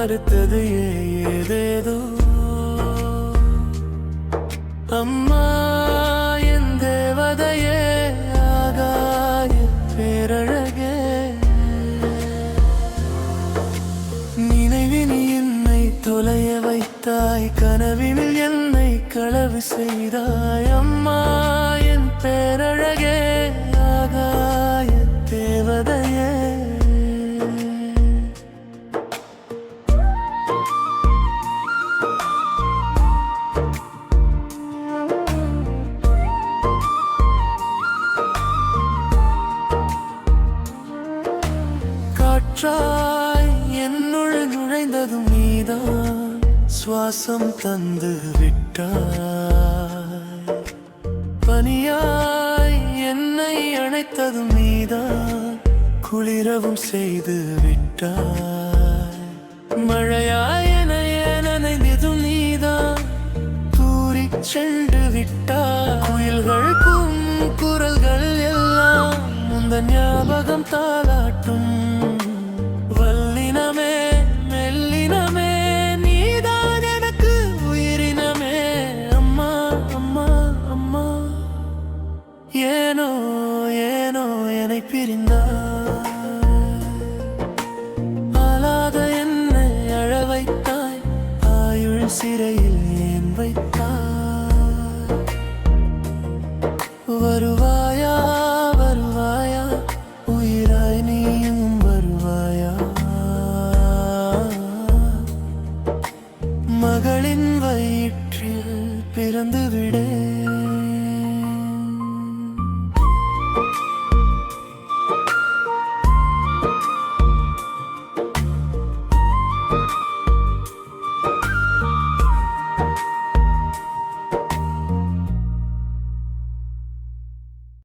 மறுத்தது ஏதேதோ. அம்மா என் தேவதையே, ஆகாய பேரழகே, நினைவினி என்னை தொலைய வைத்தாய், கனவினில் என்னை களவு செய்தாய். அம்மா என் பேரழகே, ஆகாய தேவதையே. காற்றாய் என்னுள் நுழைந்ததும் நீதான், சுவாசம் தந்து விட்டாய். பனியாய் என்னை அணைத்ததும் நீதான், குளிரவும் செய்து விட்டாய். மழையாய் என்னைய நனைந்ததும் நீதான், தூரிச் சென்று விட்டாய். குயில்கள் குரல்கள் எல்லாம் உந்தன் ஞாபகம் தாளாட்டும்.